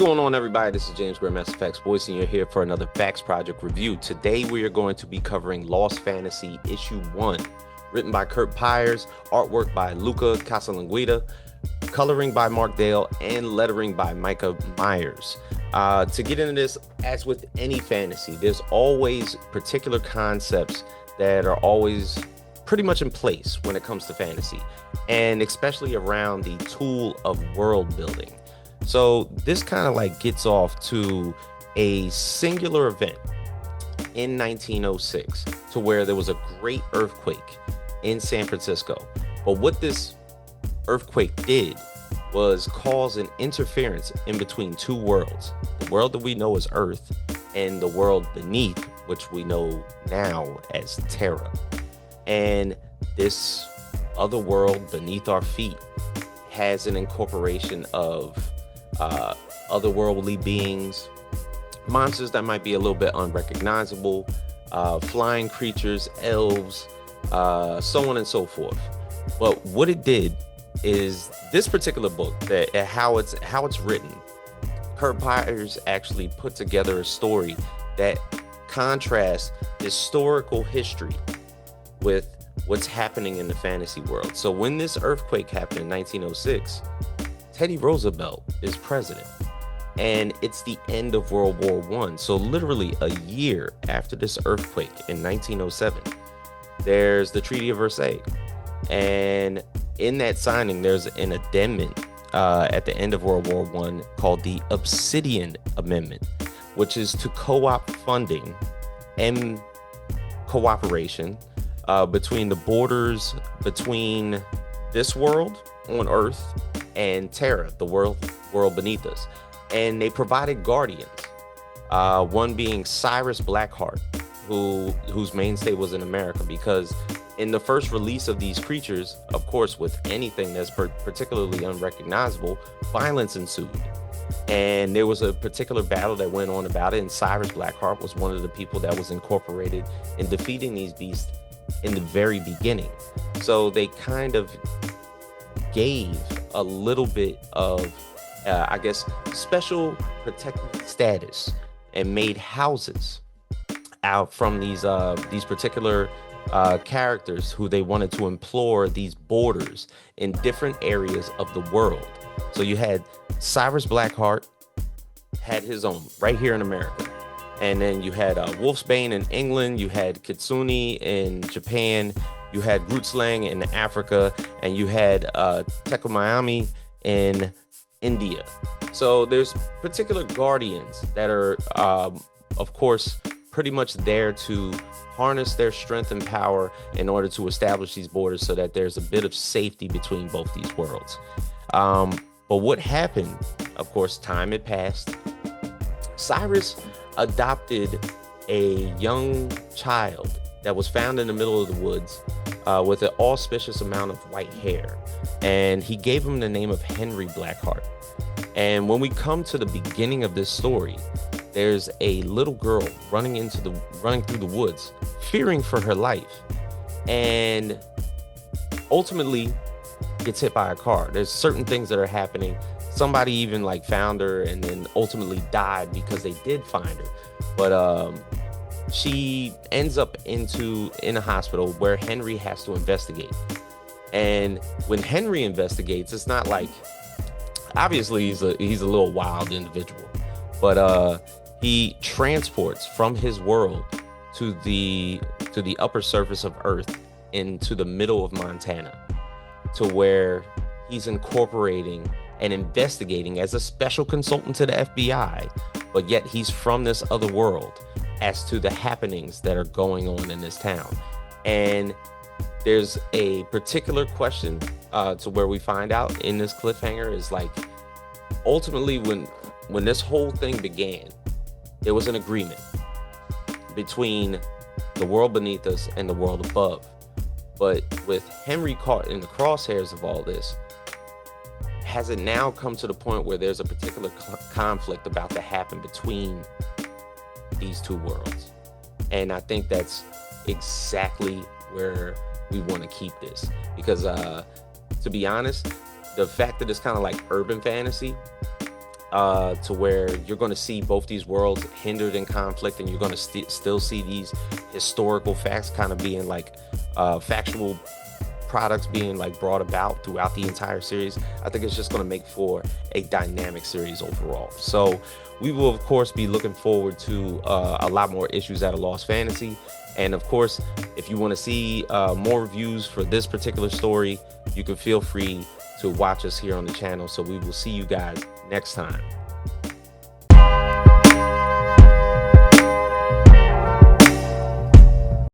Going on, everybody? This is James Grandmaster Facts Voice, and you're here for another Facts Project review. Today we are going to be covering Lost Fantasy Issue 1, written by Curt Pires, artwork by Luca Casalanguida, coloring by Mark Dale, and lettering by Micah Myers. To get into this, as with any fantasy, there's always particular concepts that are always pretty much in place when it comes to fantasy, and especially around the tool of world building. So this kind of like gets off to a singular event in 1906 to where there was a great earthquake in San Francisco. But what this earthquake did was cause an interference in between two worlds, the world that we know as Earth and the world beneath, which we know now as Terra. And this other world beneath our feet has an incorporation of otherworldly beings, monsters that might be a little bit unrecognizable, flying creatures, elves, so on and so forth. But what it did is this particular book, that how it's written, Curt Pires actually put together a story that contrasts historical history with what's happening in the fantasy world. So when this earthquake happened in 1906, Teddy Roosevelt is president, and it's the end of World War I. So literally a year after this earthquake in 1907, there's the Treaty of Versailles. And in that signing, there's an amendment at the end of World War I called the Obsidian Amendment, which is to co-opt funding and cooperation between the borders between this world on Earth and Terra, the world beneath us. And they provided guardians, one being Cyrus Blackheart, whose mainstay was in America, because in the first release of these creatures, of course, with anything that's particularly unrecognizable, violence ensued. And there was a particular battle that went on about it, and Cyrus Blackheart was one of the people that was incorporated in defeating these beasts in the very beginning. So they kind of gave a little bit of, I guess, special protected status and made houses out from these particular characters who they wanted to implore these borders in different areas of the world. So you had Cyrus Blackheart had his own right here in America. And then you had Wolfsbane in England, you had Kitsune in Japan, you had Rootslang in Africa, and you had Tekomayami in India. So there's particular guardians that are, of course, pretty much there to harness their strength and power in order to establish these borders so that there's a bit of safety between both these worlds. But what happened, of course, time had passed. Cyrus adopted a young child that was found in the middle of the woods with an auspicious amount of white hair, and he gave him the name of Henry Blackheart. And when we come to the beginning of this story, there's a little girl running through the woods, fearing for her life, and ultimately gets hit by a car. There's certain things that are happening. Somebody even like found her and then ultimately died because they did find her. But she ends up in a hospital where Henry has to investigate. And when Henry investigates, it's not like, obviously he's a little wild individual, but he transports from his world to the upper surface of Earth into the middle of Montana, to where he's incorporating and investigating as a special consultant to the FBI, but yet he's from this other world as to the happenings that are going on in this town. And there's a particular question to where we find out in this cliffhanger is like, ultimately when this whole thing began, there was an agreement between the world beneath us and the world above. But with Henry caught in the crosshairs of all this, has it now come to the point where there's a particular conflict about to happen between these two worlds? And I think that's exactly where we want to keep this, because to be honest, the fact that it's kind of like urban fantasy, to where you're going to see both these worlds hindered in conflict, and you're going to still see these historical facts kind of being like factual products being like brought about throughout the entire series. I think it's just going to make for a dynamic series overall. So we will of course be looking forward to a lot more issues out of Lost Fantasy. And of course, if you want to see more reviews for this particular story, you can feel free to watch us here on the channel. So we will see you guys next time.